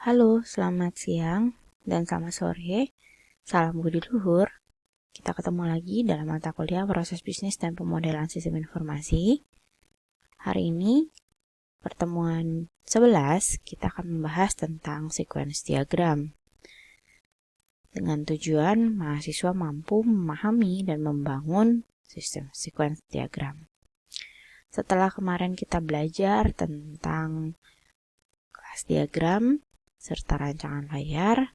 Halo, selamat siang dan selamat sore. Salam budi luhur. Kita ketemu lagi dalam mata kuliah proses bisnis dan pemodelan sistem informasi. Hari ini, pertemuan 11, kita akan membahas tentang sequence diagram. Dengan tujuan mahasiswa mampu memahami dan membangun sistem sequence diagram. Setelah kemarin kita belajar tentang kelas diagram serta rancangan layar,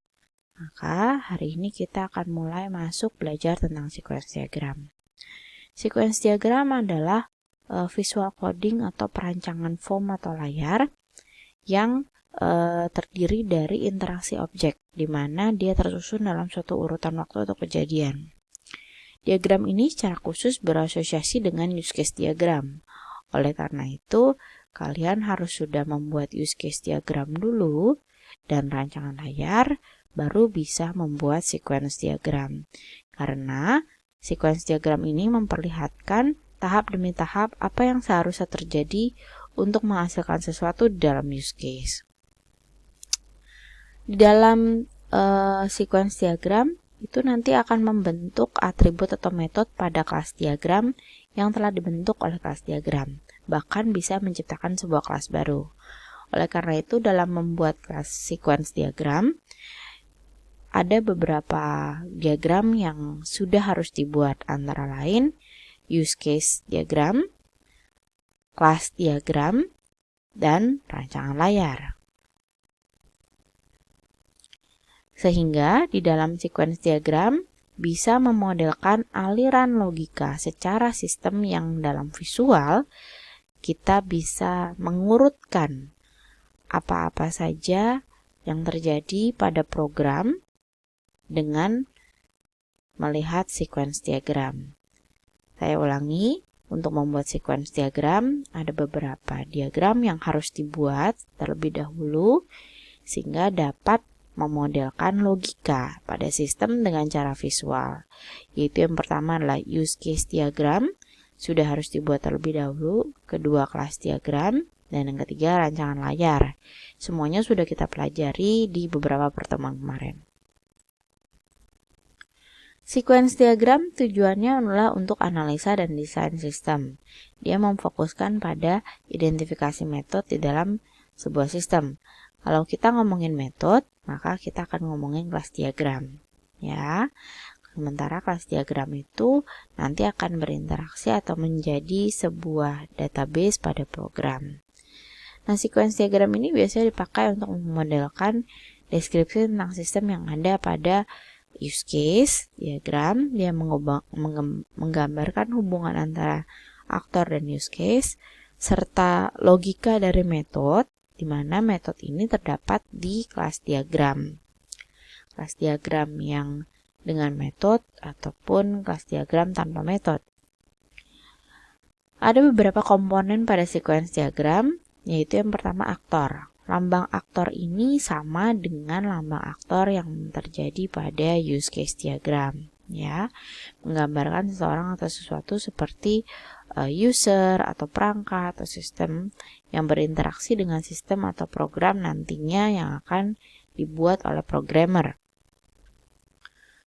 maka hari ini kita akan mulai masuk belajar tentang sequence diagram. Sequence diagram adalah visual coding atau perancangan form atau layar yang terdiri dari interaksi objek, di mana dia tersusun dalam suatu urutan waktu atau kejadian. Diagram ini secara khusus berasosiasi dengan use case diagram. Oleh karena itu, kalian harus sudah membuat use case diagram dulu dan rancangan layar, baru bisa membuat sequence diagram. Karena sequence diagram ini memperlihatkan tahap demi tahap apa yang seharusnya terjadi untuk menghasilkan sesuatu di dalam use case. Di dalam sequence diagram itu nanti akan membentuk atribut atau metode pada kelas diagram yang telah dibentuk oleh kelas diagram. Bahkan bisa menciptakan sebuah kelas baru. Oleh karena itu, dalam membuat kelas sequence diagram, ada beberapa diagram yang sudah harus dibuat, antara lain use case diagram, kelas diagram, dan rancangan layar. Sehingga di dalam sequence diagram bisa memodelkan aliran logika secara sistem yang dalam visual kita bisa mengurutkan apa-apa saja yang terjadi pada program dengan melihat sequence diagram. Saya ulangi, untuk membuat sequence diagram ada beberapa diagram yang harus dibuat terlebih dahulu sehingga dapat memodelkan logika pada sistem dengan cara visual. Yaitu yang pertama adalah use case diagram, sudah harus dibuat terlebih dahulu, kedua kelas diagram, dan yang ketiga rancangan layar. Semuanya sudah kita pelajari di beberapa pertemuan kemarin. Sequence diagram tujuannya adalah untuk analisa dan desain sistem. Dia memfokuskan pada identifikasi metode di dalam sebuah sistem. Kalau kita ngomongin metode, maka kita akan ngomongin kelas diagram. Ya. Sementara kelas diagram itu nanti akan berinteraksi atau menjadi sebuah database pada program. Nah, sequence diagram ini biasanya dipakai untuk memodelkan deskripsi tentang sistem yang ada pada use case diagram. Dia menggambarkan hubungan antara aktor dan use case, serta logika dari metode, di mana metode ini terdapat di kelas diagram. Kelas diagram yang dengan metode ataupun kelas diagram tanpa metode. Ada beberapa komponen pada sequence diagram, yaitu yang pertama aktor. Lambang aktor ini sama dengan lambang aktor yang terjadi pada use case diagram, ya, menggambarkan seseorang atau sesuatu seperti user atau perangkat atau sistem yang berinteraksi dengan sistem atau program nantinya yang akan dibuat oleh programmer.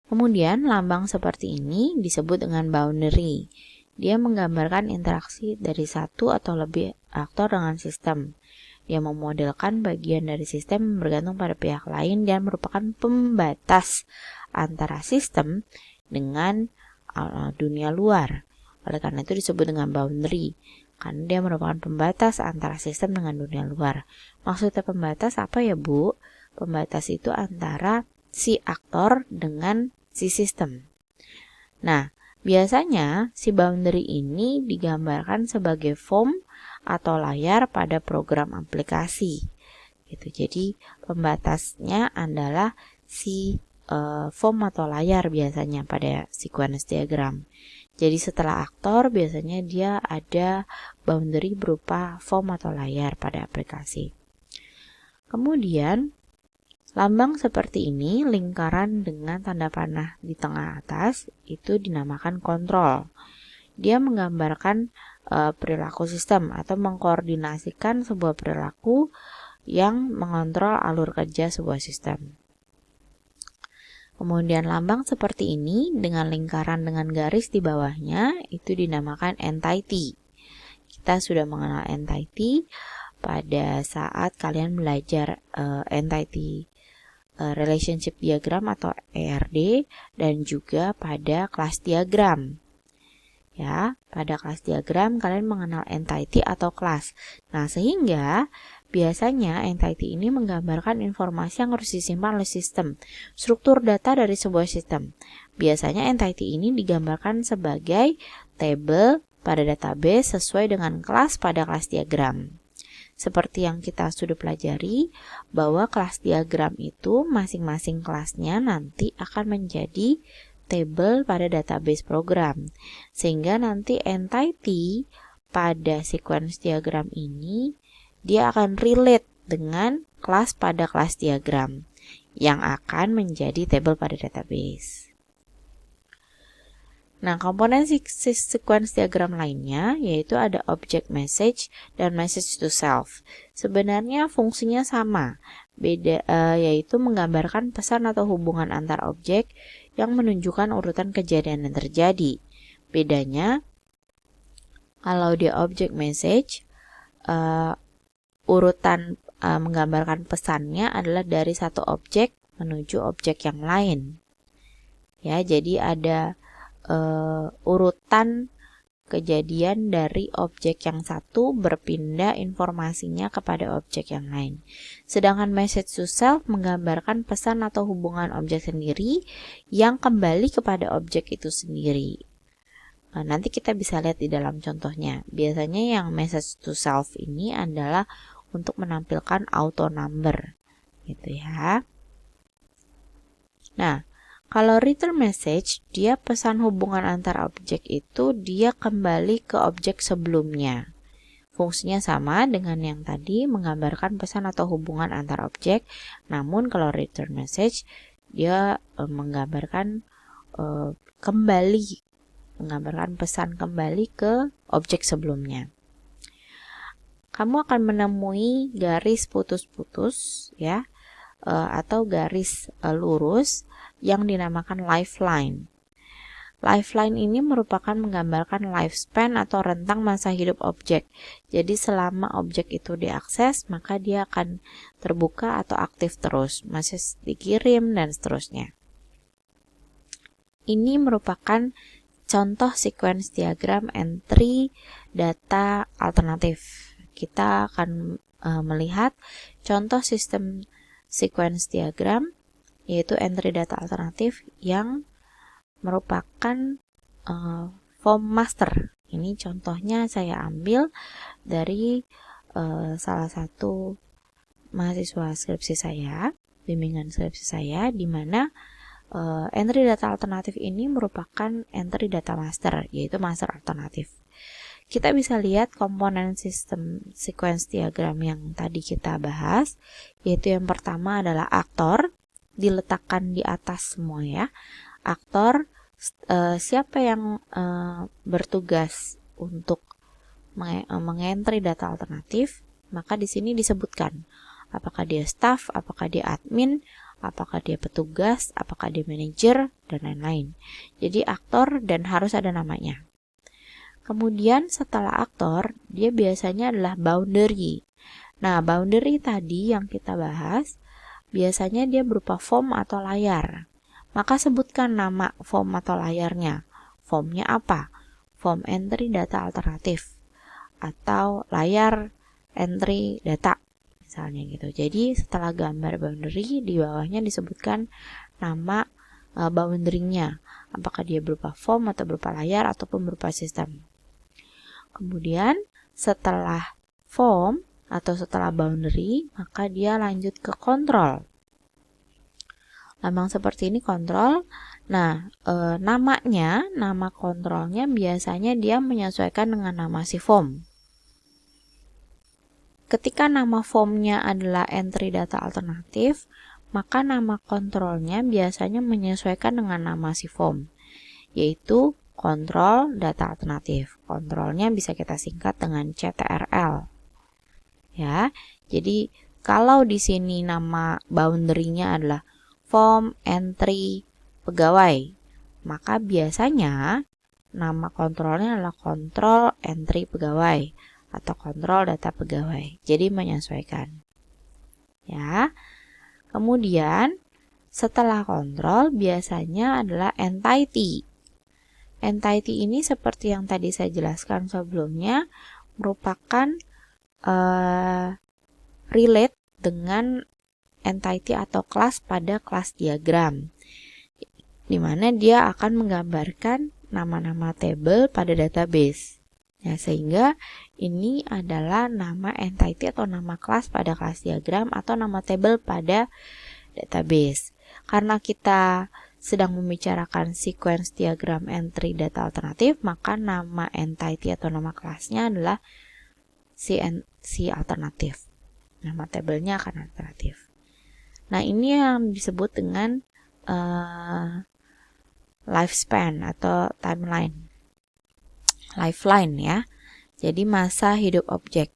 Kemudian lambang seperti ini disebut dengan boundary. Dia menggambarkan interaksi dari satu atau lebih aktor dengan sistem. Dia memodelkan bagian dari sistem yang bergantung pada pihak lain dan merupakan pembatas antara sistem dengan dunia luar. Oleh karena itu disebut dengan boundary, karena dia merupakan pembatas antara sistem dengan dunia luar. Maksudnya pembatas apa ya, Bu? Pembatas itu antara si aktor dengan si sistem. Nah, biasanya si boundary ini digambarkan sebagai form atau layar pada program aplikasi. Gitu. Jadi pembatasnya adalah si form atau layar biasanya pada sequence diagram. Jadi setelah aktor biasanya dia ada boundary berupa form atau layar pada aplikasi. Kemudian lambang seperti ini, lingkaran dengan tanda panah di tengah atas, itu dinamakan kontrol. Dia menggambarkan perilaku sistem atau mengkoordinasikan sebuah perilaku yang mengontrol alur kerja sebuah sistem. Kemudian lambang seperti ini dengan lingkaran dengan garis di bawahnya itu dinamakan entity. Kita sudah mengenal entity pada saat kalian belajar entity relationship diagram atau ERD dan juga pada kelas diagram. Ya, pada kelas diagram kalian mengenal entity atau kelas. Nah, sehingga biasanya entity ini menggambarkan informasi yang harus disimpan oleh sistem, struktur data dari sebuah sistem. Biasanya entity ini digambarkan sebagai tabel pada database sesuai dengan kelas pada kelas diagram. Seperti yang kita sudah pelajari, bahwa kelas diagram itu masing-masing kelasnya nanti akan menjadi tabel pada database program. Sehingga nanti entity pada sequence diagram ini dia akan relate dengan kelas pada kelas diagram yang akan menjadi tabel pada database. Nah, komponen sequence diagram lainnya yaitu ada object message dan message to self. Sebenarnya fungsinya sama, beda yaitu menggambarkan pesan atau hubungan antar objek yang menunjukkan urutan kejadian yang terjadi. Bedanya, kalau di object message urutan menggambarkan pesannya adalah dari satu objek menuju objek yang lain. Ya, jadi ada urutan kejadian dari objek yang satu berpindah informasinya kepada objek yang lain. Sedangkan message to self menggambarkan pesan atau hubungan objek sendiri yang kembali kepada objek itu sendiri. Nanti kita bisa lihat di dalam contohnya. Biasanya yang message to self ini adalah untuk menampilkan auto number, gitu ya. Nah, kalau return message, dia pesan hubungan antar objek itu dia kembali ke objek sebelumnya. Fungsinya sama dengan yang tadi, menggambarkan pesan atau hubungan antar objek. Namun kalau return message, dia menggambarkan pesan kembali ke objek sebelumnya. Kamu akan menemui garis putus-putus ya, atau garis lurus yang dinamakan lifeline. Lifeline ini merupakan menggambarkan lifespan atau rentang masa hidup objek. Jadi selama objek itu diakses, maka dia akan terbuka atau aktif terus, masih dikirim dan seterusnya. Ini merupakan contoh sequence diagram entry data alternatif. Kita akan melihat contoh sistem sequence diagram yaitu entry data alternatif yang merupakan form master. Ini contohnya saya ambil dari salah satu mahasiswa skripsi saya, bimbingan skripsi saya, di mana entry data alternatif ini merupakan entry data master, yaitu master alternatif. Kita bisa lihat komponen sistem sequence diagram yang tadi kita bahas, yaitu yang pertama adalah aktor, diletakkan di atas semua ya. Aktor, siapa yang bertugas untuk mengentry data alternatif, maka di sini disebutkan apakah dia staff, apakah dia admin, apakah dia petugas, apakah dia manajer, dan lain-lain. Jadi aktor dan harus ada namanya. Kemudian setelah aktor, dia biasanya adalah boundary. Nah, boundary tadi yang kita bahas, biasanya dia berupa form atau layar. Maka sebutkan nama form atau layarnya. Formnya apa? Form entry data alternatif. Atau layar entry data, misalnya gitu. Jadi setelah gambar boundary, di bawahnya disebutkan nama boundary-nya. Apakah dia berupa form atau berupa layar ataupun berupa sistem. Kemudian setelah form atau setelah boundary, maka dia lanjut ke kontrol. Lambang seperti ini kontrol. Nah, nama kontrolnya biasanya dia menyesuaikan dengan nama si form. Ketika nama formnya adalah entry data alternatif, maka nama kontrolnya biasanya menyesuaikan dengan nama si form, yaitu kontrol data alternatif. Kontrolnya bisa kita singkat dengan CTRL. Ya, jadi kalau di sini nama boundary-nya adalah form entry pegawai, maka biasanya nama kontrolnya adalah kontrol entry pegawai atau kontrol data pegawai. Jadi menyesuaikan. Ya. Kemudian setelah kontrol biasanya adalah entity. Entity ini seperti yang tadi saya jelaskan sebelumnya merupakan relate dengan entity atau kelas pada kelas diagram, di mana dia akan menggambarkan nama-nama table pada database. Ya, sehingga ini adalah nama entity atau nama kelas pada kelas diagram atau nama table pada database. Karena kita sedang membicarakan sequence diagram entry data alternatif, maka nama entity atau nama kelasnya adalah si alternatif. Nama tabelnya akan alternatif. Nah, ini yang disebut dengan lifespan atau timeline. Lifeline ya. Jadi masa hidup objek.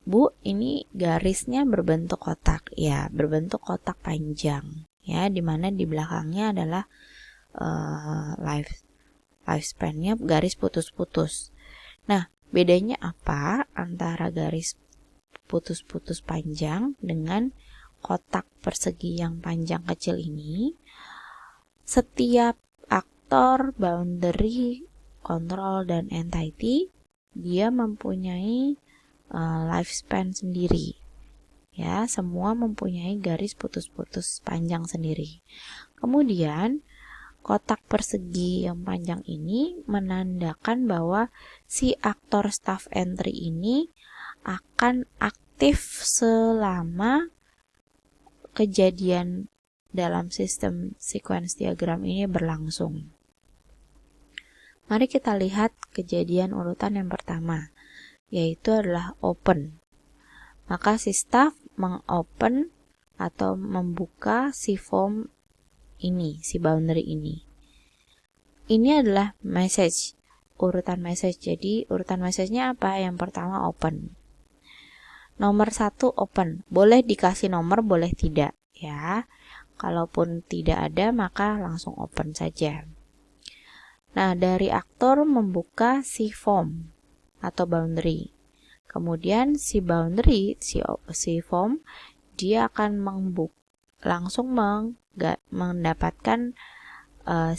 Bu, ini garisnya berbentuk kotak. Ya, berbentuk kotak panjang. Ya, dimana di belakangnya adalah lifespan-nya garis putus-putus. Nah, bedanya apa antara garis putus-putus panjang dengan kotak persegi yang panjang kecil ini? Setiap aktor, boundary, kontrol, dan entity dia mempunyai lifespan sendiri. Ya, semua mempunyai garis putus-putus panjang sendiri. Kemudian kotak persegi yang panjang ini menandakan bahwa si aktor staff entry ini akan aktif selama kejadian dalam sistem sequence diagram ini berlangsung. Mari kita lihat kejadian urutan yang pertama, yaitu adalah open. Maka si staff mengopen atau membuka si form ini, si boundary ini. Ini adalah message, urutan message. Jadi urutan message-nya apa? Yang pertama open. Nomor 1 open. Boleh dikasih nomor, boleh tidak. Ya, kalaupun tidak ada maka langsung open saja. Nah, dari aktor membuka si form atau boundary. Kemudian si boundary, si form, dia akan langsung mendapatkan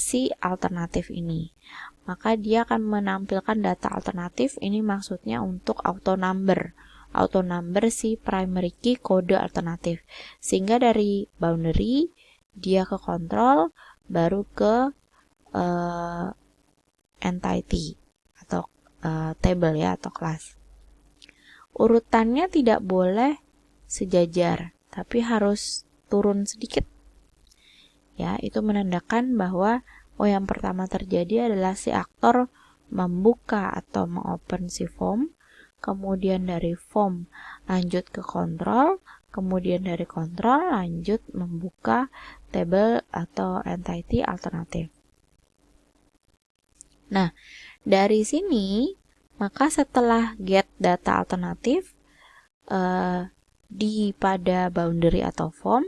si alternatif ini. Maka dia akan menampilkan data alternatif. Ini maksudnya untuk auto number si primary key kode alternatif. Sehingga dari boundary dia ke kontrol, baru ke entity atau table ya atau kelas. Urutannya tidak boleh sejajar, tapi harus turun sedikit. Ya, itu menandakan bahwa yang pertama terjadi adalah si aktor membuka atau mengopen si form, kemudian dari form lanjut ke kontrol, kemudian dari kontrol lanjut membuka table atau entity alternatif. Nah, dari sini maka setelah get data alternatif pada boundary atau form,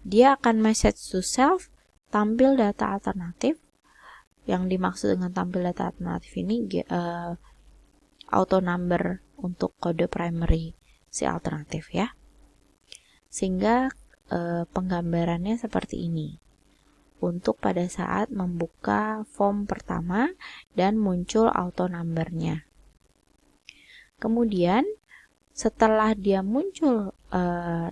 dia akan message to self tampil data alternatif. Yang dimaksud dengan tampil data alternatif ini auto number untuk kode primary si alternatif ya. Sehingga penggambarannya seperti ini. Untuk pada saat membuka form pertama dan muncul auto number-nya. Kemudian setelah dia muncul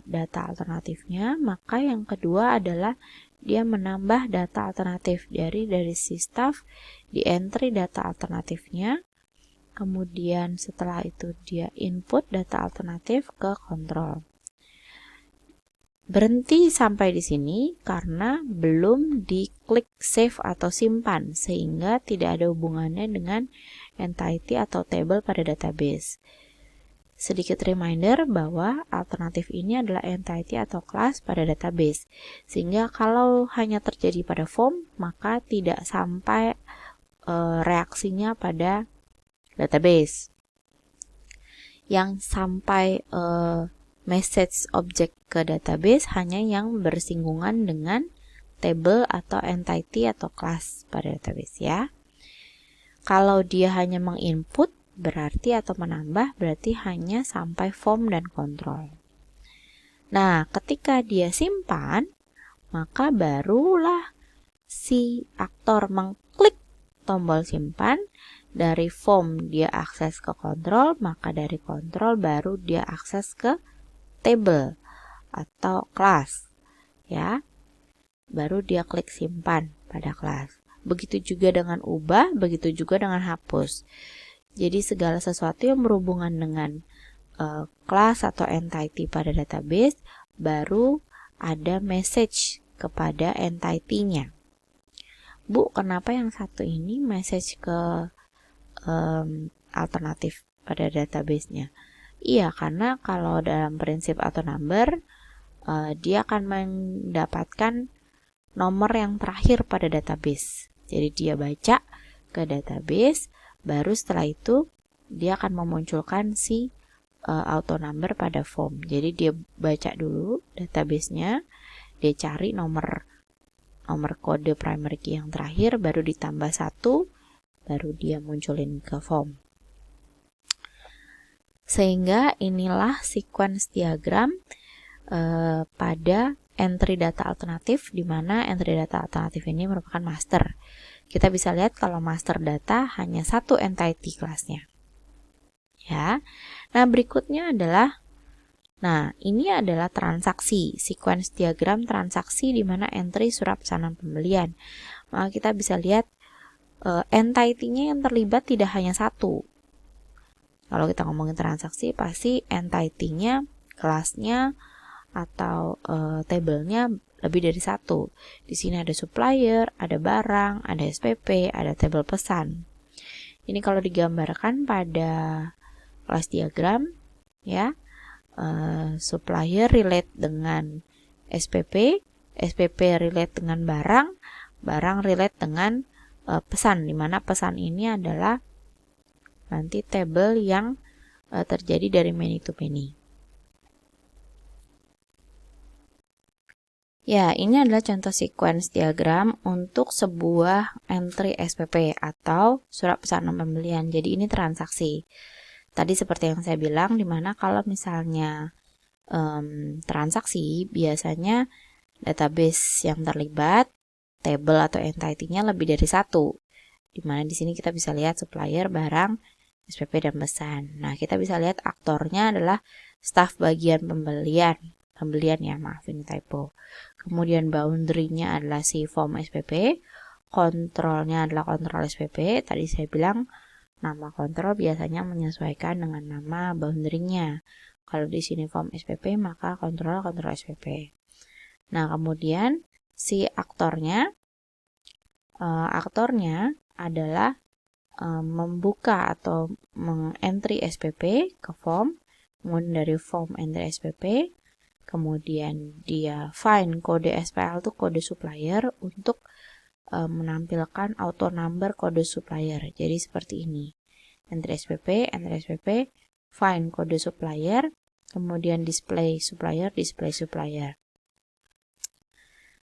data alternatifnya, maka yang kedua adalah dia menambah data alternatif dari si staff di entry data alternatifnya. Kemudian setelah itu dia input data alternatif ke kontrol. Berhenti sampai di sini karena belum diklik save atau simpan, sehingga tidak ada hubungannya dengan entity atau table pada database. Sedikit reminder bahwa alternatif ini adalah entity atau kelas pada database, sehingga kalau hanya terjadi pada form, maka tidak sampai reaksinya pada database. Yang sampai message object ke database hanya yang bersinggungan dengan table atau entity atau class pada database ya. Kalau dia hanya menginput berarti atau menambah berarti hanya sampai form dan control. Nah, ketika dia simpan, maka barulah si aktor mengklik tombol simpan. Dari form dia akses ke kontrol, maka dari kontrol baru dia akses ke table atau kelas ya. Baru dia klik simpan pada kelas. Begitu juga dengan ubah, begitu juga dengan hapus. Jadi segala sesuatu yang berhubungan dengan kelas atau entity pada database baru ada message kepada entity-nya. Bu, kenapa yang satu ini message ke alternatif pada database-nya? Iya, karena kalau dalam prinsip auto number dia akan mendapatkan nomor yang terakhir pada database. Jadi dia baca ke database, baru setelah itu dia akan memunculkan si auto number pada form. Jadi dia baca dulu database-nya, dia cari nomor kode primary key yang terakhir, baru ditambah 1, baru dia munculin ke form. Sehingga inilah sequence diagram pada entry data alternatif, di mana entry data alternatif ini merupakan master. Kita bisa lihat kalau master data hanya satu entity kelasnya. Ya. Nah, berikutnya adalah ini adalah transaksi, sequence diagram transaksi di mana entry surat pesanan pembelian. Maka kita bisa lihat entity-nya yang terlibat tidak hanya satu. Kalau kita ngomongin transaksi, pasti entity-nya, kelasnya, atau table-nya lebih dari satu. Di sini ada supplier, ada barang, ada SPP, ada table pesan. Ini kalau digambarkan pada kelas diagram, ya, supplier relate dengan SPP, SPP relate dengan barang, barang relate dengan pesan, di mana pesan ini adalah nanti table yang terjadi dari many to many. Ya, ini adalah contoh sequence diagram untuk sebuah entry SPP atau surat pesanan pembelian. Jadi ini transaksi. Tadi seperti yang saya bilang, dimana kalau misalnya transaksi, biasanya database yang terlibat, table atau entity-nya lebih dari satu. Dimana di sini kita bisa lihat supplier, barang, SPP, dan pesan. Nah, kita bisa lihat aktornya adalah staf bagian pembelian ya, maaf ini typo. Kemudian boundary-nya adalah si form SPP, kontrolnya adalah kontrol SPP. Tadi saya bilang nama kontrol biasanya menyesuaikan dengan nama boundary-nya. Kalau di sini form SPP, maka kontrol SPP. Nah, kemudian si aktornya adalah membuka atau mengentry SPP ke form, kemudian dari form entry SPP, kemudian dia find kode SPL itu kode supplier untuk menampilkan auto number kode supplier. Jadi seperti ini. Entry SPP, find kode supplier, kemudian display supplier.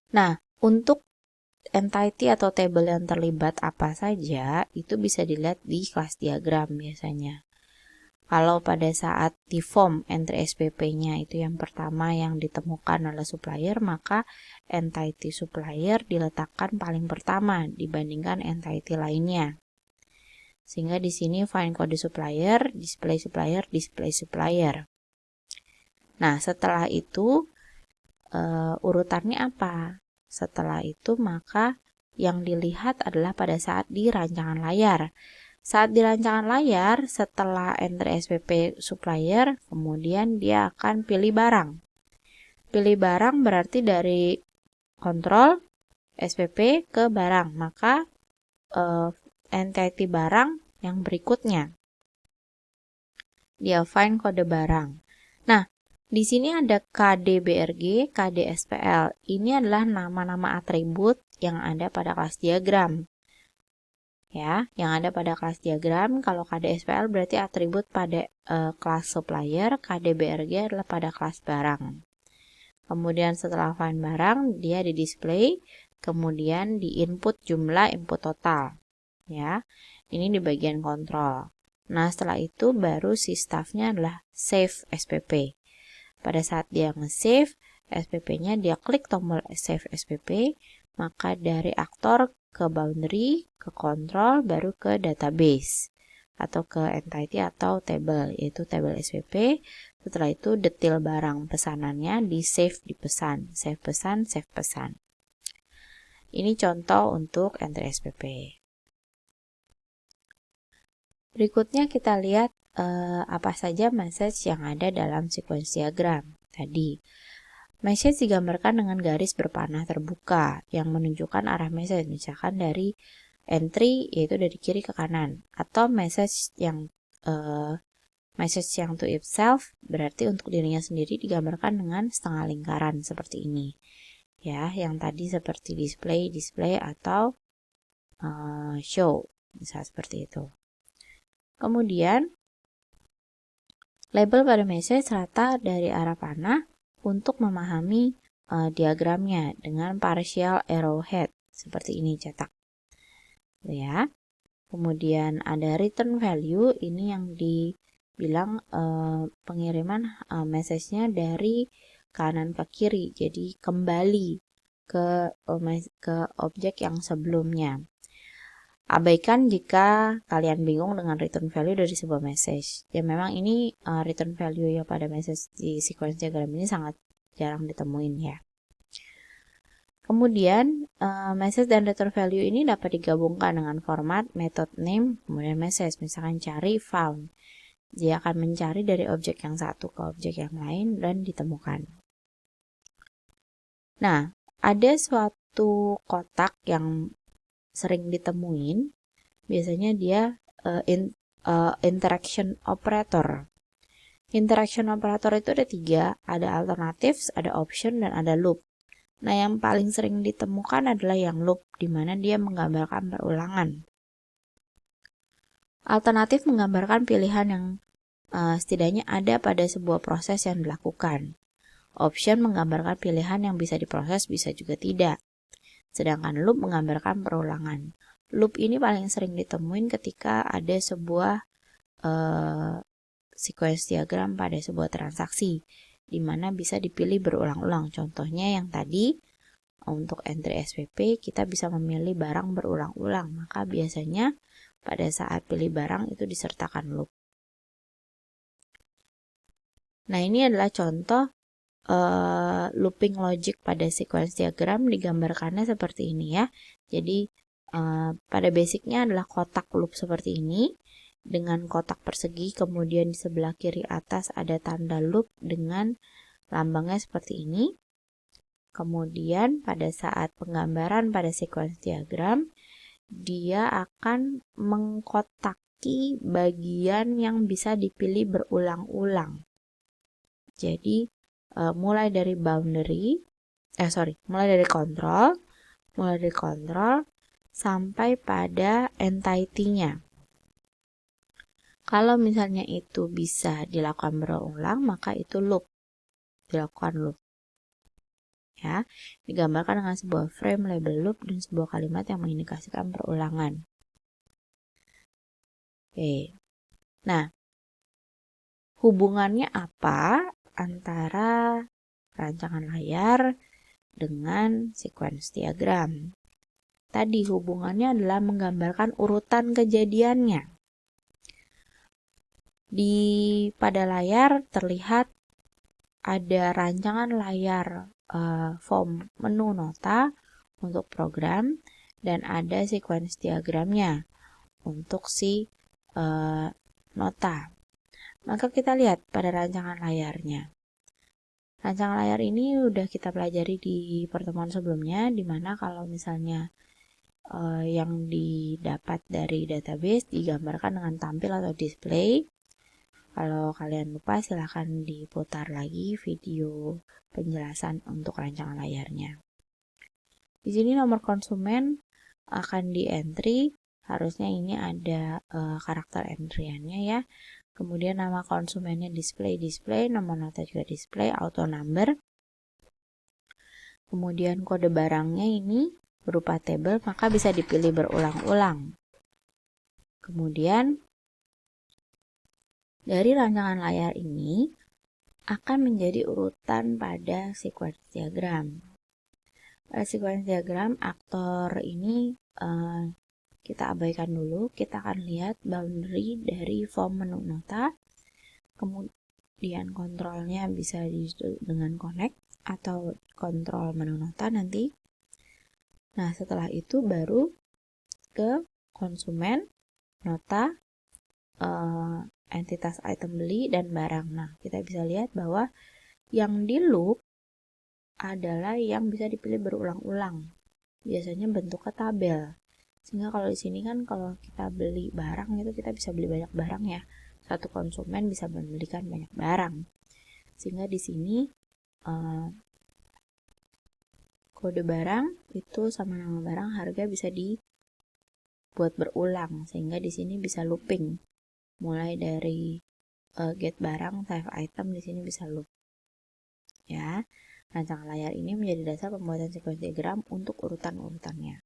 Nah, untuk entity atau table yang terlibat apa saja, itu bisa dilihat di kelas diagram biasanya. Kalau pada saat di form entry SPP-nya itu yang pertama yang ditemukan oleh supplier, maka entity supplier diletakkan paling pertama dibandingkan entity lainnya. Sehingga di sini find kode supplier, display supplier. Nah, setelah itu urutannya apa? Setelah itu maka yang dilihat adalah pada saat di rancangan layar. Saat di rancangan layar, setelah entry SPP supplier, kemudian dia akan pilih barang. Pilih barang berarti dari kontrol SPP ke barang, maka entity barang yang berikutnya. Dia find kode barang. Nah, di sini ada KD-BRG, KD-SPL. Ini adalah nama-nama atribut yang ada pada kelas diagram. ya, yang ada pada kelas diagram. Kalau KDSPL berarti atribut pada kelas supplier, KDBRG adalah pada kelas barang. Kemudian setelah find barang, dia di display, kemudian di input jumlah input total, ya. Ini di bagian kontrol. Nah, setelah itu baru si staffnya adalah save SPP. Pada saat dia nge-save SPP-nya, dia klik tombol save SPP, maka dari aktor ke boundary, ke kontrol, baru ke database atau ke entity atau table, yaitu table SPP. Setelah itu detail barang pesanannya di save di pesan, save pesan, save pesan. Ini contoh untuk entry SPP. Berikutnya kita lihat apa saja message yang ada dalam sequence diagram tadi. Message digambarkan dengan garis berpanah terbuka yang menunjukkan arah message, misalkan dari entry yaitu dari kiri ke kanan, atau message yang to itself berarti untuk dirinya sendiri digambarkan dengan setengah lingkaran seperti ini, ya, yang tadi seperti display atau show, misalnya seperti itu. Kemudian label pada message rata dari arah panah untuk memahami diagramnya dengan partial arrowhead seperti ini cetak, ya. Kemudian ada return value, ini yang dibilang pengiriman message-nya dari kanan ke kiri, jadi kembali ke objek yang sebelumnya. Abaikan jika kalian bingung dengan return value dari sebuah message. Ya memang ini return value ya pada message di sequence diagram ini sangat jarang ditemuin ya. Kemudian message dan return value ini dapat digabungkan dengan format method name kemudian message. Misalkan cari found, dia akan mencari dari objek yang satu ke objek yang lain dan ditemukan. Nah, ada suatu kotak yang sering ditemuin, biasanya dia interaction operator. Interaction operator itu ada 3, ada alternatives, ada option, dan ada loop. Nah, yang paling sering ditemukan adalah yang loop, di mana dia menggambarkan perulangan. Alternatif menggambarkan pilihan yang setidaknya ada pada sebuah proses yang dilakukan. Option menggambarkan pilihan yang bisa diproses, bisa juga tidak. Sedangkan loop menggambarkan perulangan. Loop ini paling sering ditemuin ketika ada sebuah sequence diagram pada sebuah transaksi, di mana bisa dipilih berulang-ulang. Contohnya yang tadi, untuk entry SPP kita bisa memilih barang berulang-ulang, maka biasanya pada saat pilih barang itu disertakan loop. Nah, ini adalah contoh looping logic pada sequence diagram, digambarkannya seperti ini ya. Jadi pada basicnya adalah kotak loop seperti ini dengan kotak persegi, kemudian di sebelah kiri atas ada tanda loop dengan lambangnya seperti ini. Kemudian pada saat penggambaran pada sequence diagram, dia akan mengkotaki bagian yang bisa dipilih berulang-ulang. Jadi mulai dari kontrol sampai pada entity-nya. Kalau misalnya itu bisa dilakukan berulang, maka itu loop, dilakukan loop. Ya, digambarkan dengan sebuah frame label loop dan sebuah kalimat yang mengindikasikan perulangan. Oke. Nah, hubungannya apa antara rancangan layar dengan sequence diagram? Tadi hubungannya adalah menggambarkan urutan kejadiannya. Pada layar terlihat ada rancangan layar form menu nota untuk program dan ada sequence diagramnya untuk si nota. Maka kita lihat pada rancangan layarnya. Rancangan layar ini udah kita pelajari di pertemuan sebelumnya, di mana kalau misalnya yang didapat dari database digambarkan dengan tampil atau display. Kalau kalian lupa silahkan diputar lagi video penjelasan untuk rancangan layarnya. Di sini nomor konsumen akan di entry harusnya ini ada karakter entry-annya ya. Kemudian nama konsumennya display, nomor nota juga display, auto number. Kemudian kode barangnya ini berupa tabel, maka bisa dipilih berulang-ulang. Kemudian dari rancangan layar ini akan menjadi urutan pada sequence diagram. Pada sequence diagram, aktor ini kita abaikan dulu. Kita akan lihat boundary dari form menu nota. Kemudian kontrolnya bisa dengan connect atau kontrol menu nota nanti. Nah, setelah itu baru ke konsumen, nota, entitas item beli, dan barang. Nah, kita bisa lihat bahwa yang di loop adalah yang bisa dipilih berulang-ulang. Biasanya bentuknya tabel. Sehingga kalau di sini kan kalau kita beli barang itu kita bisa beli banyak barang ya. Satu konsumen bisa membelikan banyak barang. Sehingga di sini kode barang itu sama nama barang harga bisa dibuat berulang. Sehingga di sini bisa looping. Mulai dari get barang, save item di sini bisa loop. Ya. Rancangan layar ini menjadi dasar pembuatan sequence diagram untuk urutan-urutannya.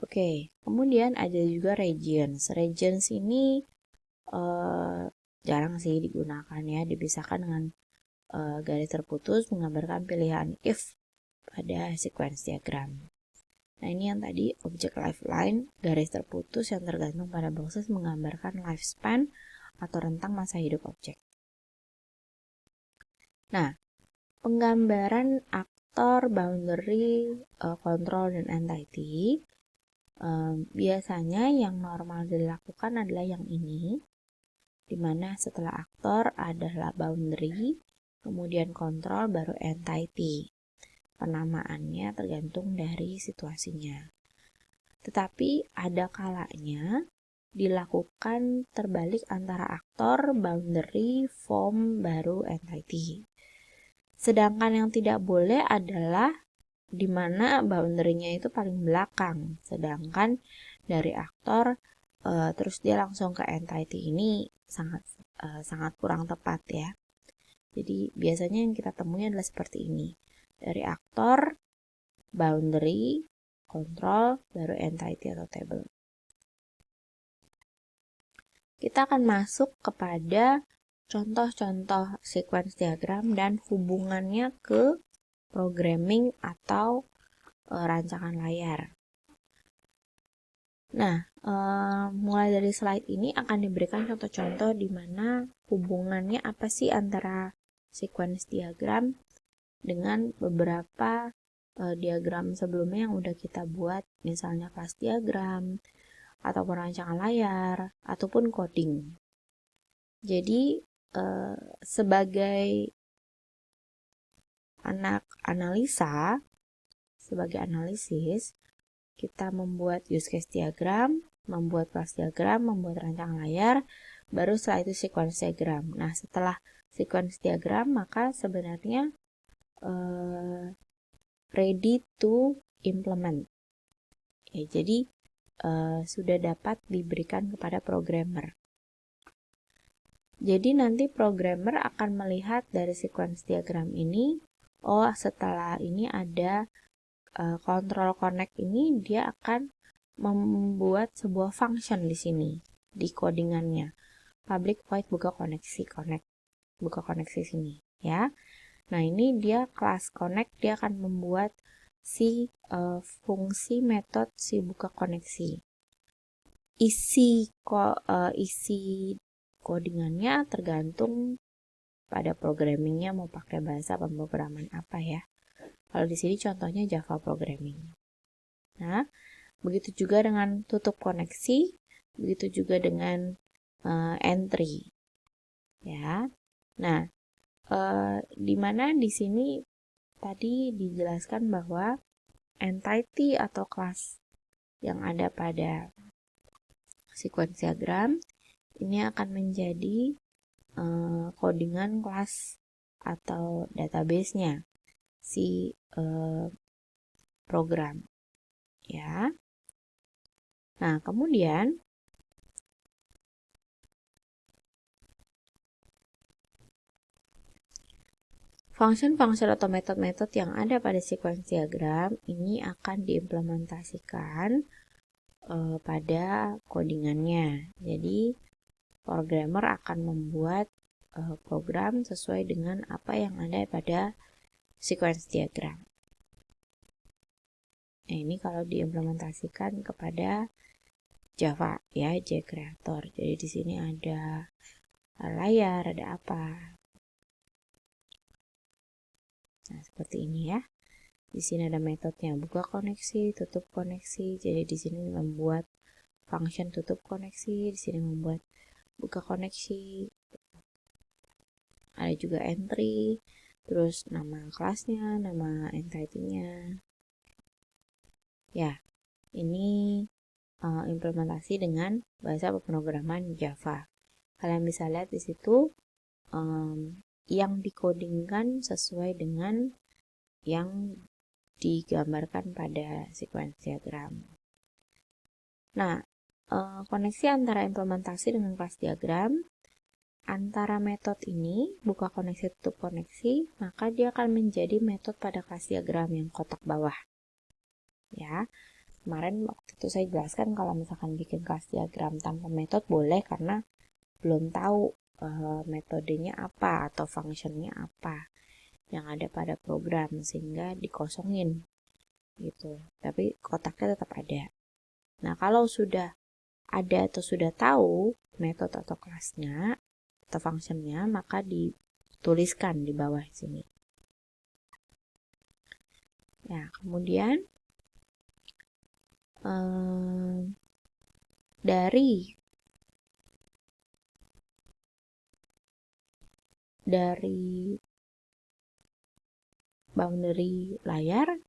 Oke, kemudian ada juga regions. Regions ini jarang sih digunakan ya, dipisahkan dengan garis terputus menggambarkan pilihan if pada sequence diagram. Nah, ini yang tadi objek lifeline, garis terputus yang tergantung pada proses menggambarkan lifespan atau rentang masa hidup objek. Nah, penggambaran aktor, boundary, control, dan entity biasanya yang normal dilakukan adalah yang ini, dimana setelah aktor adalah boundary, kemudian control, baru entity. Penamaannya tergantung dari situasinya. Tetapi ada kalanya dilakukan terbalik antara aktor, boundary, form, baru entity. Sedangkan yang tidak boleh adalah di mana boundary-nya itu paling belakang, sedangkan dari aktor terus dia langsung ke entity ini sangat kurang tepat ya. Jadi biasanya yang kita temui adalah seperti ini. Dari aktor, boundary, control, baru entity atau table. Kita akan masuk kepada contoh-contoh sequence diagram dan hubungannya ke programming atau rancangan layar. Nah, mulai dari slide ini akan diberikan contoh-contoh di mana hubungannya apa sih antara sequence diagram dengan beberapa diagram sebelumnya yang udah kita buat, misalnya kelas diagram, atau perancangan layar, ataupun coding. Jadi, sebagai anak analisa, sebagai analisis, kita membuat use case diagram, membuat kelas diagram, membuat rancangan layar, baru setelah itu sequence diagram. Nah, setelah sequence diagram, maka sebenarnya ready to implement. Ya, jadi sudah dapat diberikan kepada programmer. Jadi nanti programmer akan melihat dari sequence diagram ini, oh setelah ini ada control connect ini, dia akan membuat sebuah function di sini, di codingannya. Public void buka koneksi connect, buka koneksi sini ya. Nah, ini dia kelas connect, dia akan membuat si fungsi metode si buka koneksi. Isi codingannya tergantung pada programmingnya mau pakai bahasa pemrograman apa ya. Kalau di sini contohnya Java programming. Nah, begitu juga dengan tutup koneksi, begitu juga dengan entry. Ya. Nah, di mana di sini tadi dijelaskan bahwa entity atau kelas yang ada pada sequence diagram ini akan menjadi codingan kelas atau database-nya si program. ya. Nah, kemudian function-function atau metode-metode yang ada pada sequence diagram ini akan diimplementasikan pada codingannya. Jadi, programmer akan membuat program sesuai dengan apa yang ada pada sequence diagram. Nah, ini kalau diimplementasikan kepada Java ya, JCreator. Jadi di sini ada layar, ada apa. Nah, seperti ini ya. Di sini ada metodenya buka koneksi, tutup koneksi. Jadi di sini membuat function tutup koneksi, di sini membuat buka koneksi. Ada juga entry, terus nama kelasnya, nama entity-nya. Ya, ini implementasi dengan bahasa pemrograman Java. Kalian bisa lihat di situ yang dikodingkan sesuai dengan yang digambarkan pada sequence diagram. Nah, koneksi antara implementasi dengan kelas diagram, antara metode ini, buka koneksi, tutup koneksi, maka dia akan menjadi metode pada kelas diagram yang kotak bawah. Ya, kemarin waktu itu saya jelaskan kalau misalkan bikin kelas diagram tanpa metode boleh karena belum tahu metodenya apa atau functionnya apa yang ada pada program sehingga dikosongin gitu. Tapi kotaknya tetap ada. Nah, kalau sudah ada atau sudah tahu metode atau kelasnya atau functionnya, maka dituliskan di bawah sini. Ya, kemudian dari boundary layar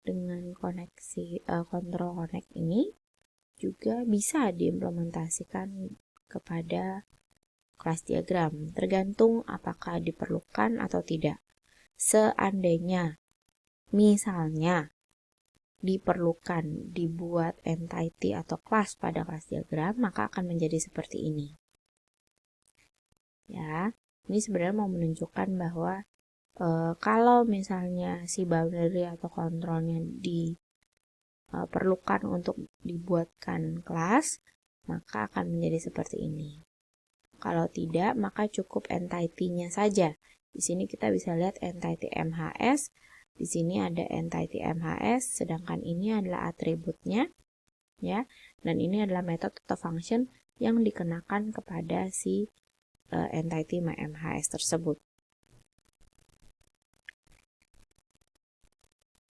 dengan koneksi control connect ini juga bisa diimplementasikan kepada kelas diagram, tergantung apakah diperlukan atau tidak. Seandainya misalnya diperlukan dibuat entity atau kelas pada kelas diagram, maka akan menjadi seperti ini. Ya, ini sebenarnya mau menunjukkan bahwa kalau misalnya si boundary atau kontrolnya diperlukan untuk dibuatkan kelas, maka akan menjadi seperti ini. Kalau tidak, maka cukup entity-nya saja. Di sini kita bisa lihat entity MHS. Di sini ada entity MHS, sedangkan ini adalah atributnya, ya. Dan ini adalah metode atau function yang dikenakan kepada si entity MHS tersebut.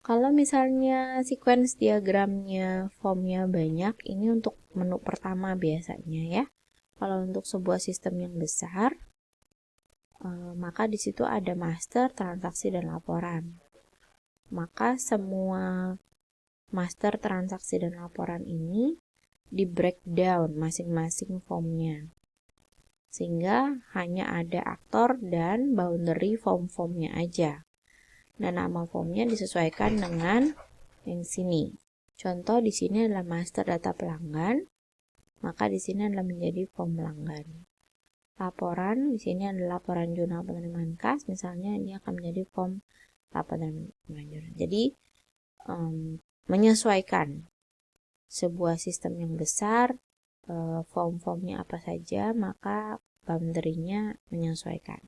Kalau misalnya sequence diagramnya, formnya banyak, ini untuk menu pertama biasanya ya. Kalau untuk sebuah sistem yang besar, maka di situ ada master, transaksi, dan laporan. Maka semua master, transaksi, dan laporan ini di breakdown masing-masing formnya. Sehingga hanya ada aktor dan boundary form-formnya aja. Dan nama formnya disesuaikan dengan yang sini. Contoh di sini adalah master data pelanggan, maka di sini adalah menjadi form pelanggan. Laporan di sini adalah laporan jurnal penerimaan kas, misalnya ini akan menjadi form laporan penerimaan. Jadi menyesuaikan sebuah sistem yang besar, form-formnya apa saja, maka boundary-nya menyesuaikan.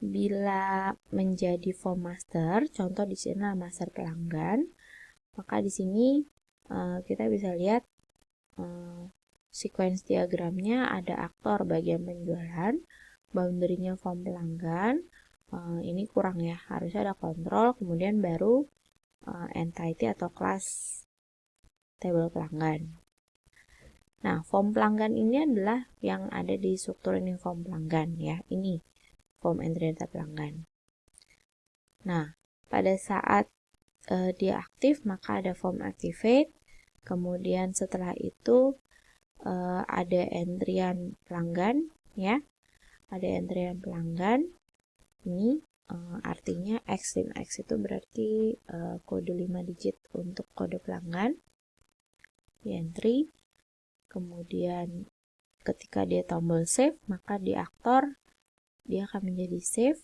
Bila menjadi form master, contoh di sini adalah master pelanggan, maka di sini kita bisa lihat sequence diagramnya ada aktor bagian penjualan, boundary-nya form pelanggan. Ini kurang ya, harusnya ada kontrol, kemudian baru entity atau kelas table pelanggan. Nah, form pelanggan ini adalah yang ada di struktur ini form pelanggan ya, ini form entry data pelanggan. Nah, pada saat dia aktif maka ada form activate, kemudian setelah itu ada entryan pelanggan ya, ada antrian pelanggan. Ini artinya X, 5X itu berarti kode 5 digit untuk kode pelanggan. Di entry, kemudian ketika dia tombol save, maka di aktor dia akan menjadi save.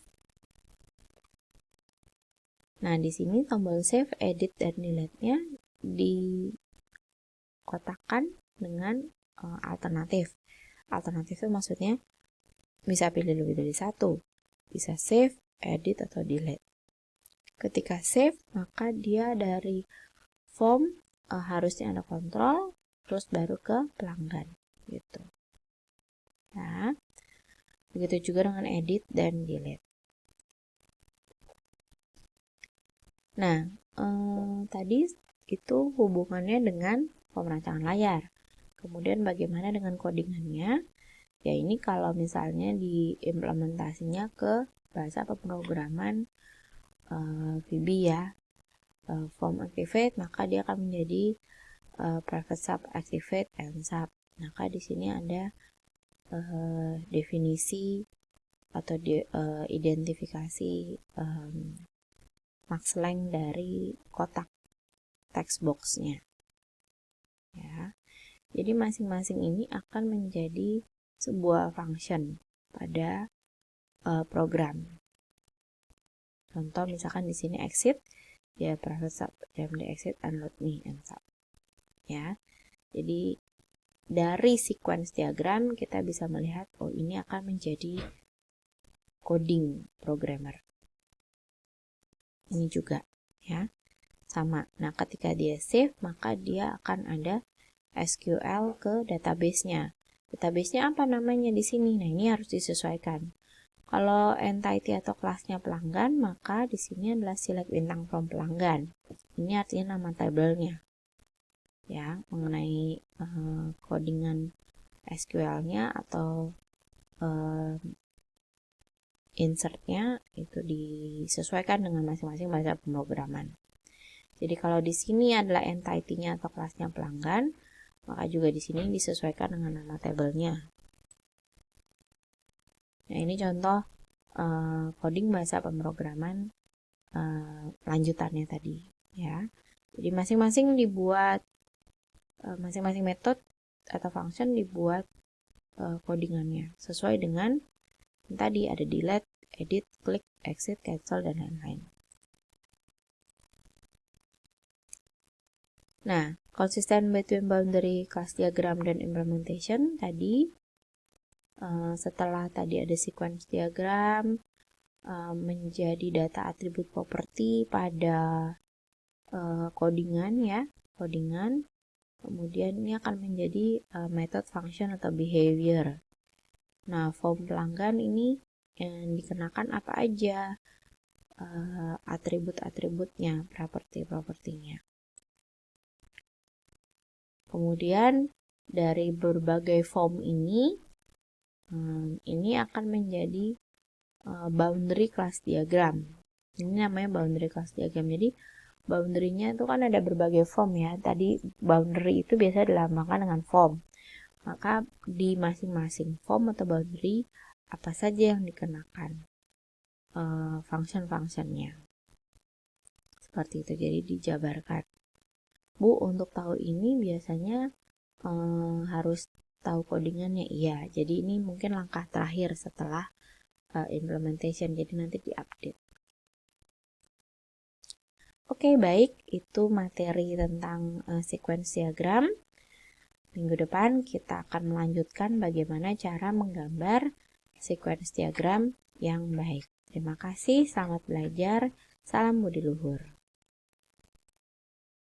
Nah, di sini tombol save, edit, dan delete-nya dikotakkan dengan alternatif. Alternatif itu maksudnya bisa pilih lebih dari satu. Bisa save, edit, atau delete. Ketika save, maka dia dari form harusnya ada kontrol, terus baru ke pelanggan. Gitu. Nah, begitu juga dengan edit dan delete. Nah, tadi itu hubungannya dengan pemerancangan layar. Kemudian bagaimana dengan codingannya? Ya ini kalau misalnya diimplementasinya ke bahasa pemrograman VB ya, form activate, maka dia akan menjadi private sub activate and sub. Maka di sini ada definisi atau identifikasi max length dari kotak text box-nya. Ya. Jadi masing-masing ini akan menjadi sebuah function pada program. Contoh misalkan di sini exit, ya private sub jmd exit unload me and sub. Ya. Jadi dari sequence diagram kita bisa melihat oh ini akan menjadi coding programmer. Ini juga ya. Sama. Nah, ketika dia save maka dia akan ada SQL ke database-nya. Database-nya apa namanya di sini? Nah, ini harus disesuaikan. Kalau entity atau kelasnya pelanggan, maka di sini adalah select bintang from pelanggan. Ini artinya nama tabelnya. Ya, mengenai codingan SQL-nya atau insert-nya itu disesuaikan dengan masing-masing bahasa pemrograman. Jadi kalau di sini adalah entity-nya atau kelasnya pelanggan, maka juga di sini disesuaikan dengan nama tabelnya. Nah, ini contoh coding bahasa pemrograman lanjutannya tadi, ya. Jadi masing-masing dibuat masing-masing metode atau function dibuat codingannya sesuai dengan tadi ada delete, edit, klik, exit, cancel, dan lain-lain. Nah, konsisten between boundary, class diagram, dan implementation tadi setelah tadi ada sequence diagram menjadi data atribut properti pada codingan ya, codingan. Kemudian ini akan menjadi method, function, atau behavior. Nah, form pelanggan ini yang dikenakan apa aja atribut-atributnya, properti-propertinya. Kemudian dari berbagai form ini akan menjadi boundary class diagram. Ini namanya boundary class diagram. Jadi boundary-nya itu kan ada berbagai form ya. Tadi boundary itu biasa dilambangkan dengan form. Maka di masing-masing form atau boundary apa saja yang dikenakan function-functionnya. Seperti itu, jadi dijabarkan. Bu, untuk tahu ini biasanya harus tahu codingannya. Iya, jadi ini mungkin langkah terakhir setelah implementation, jadi nanti diupdate. Oke, baik, itu materi tentang sequence diagram. Minggu depan kita akan melanjutkan bagaimana cara menggambar sequence diagram yang baik. Terima kasih, selamat belajar, salam budi luhur.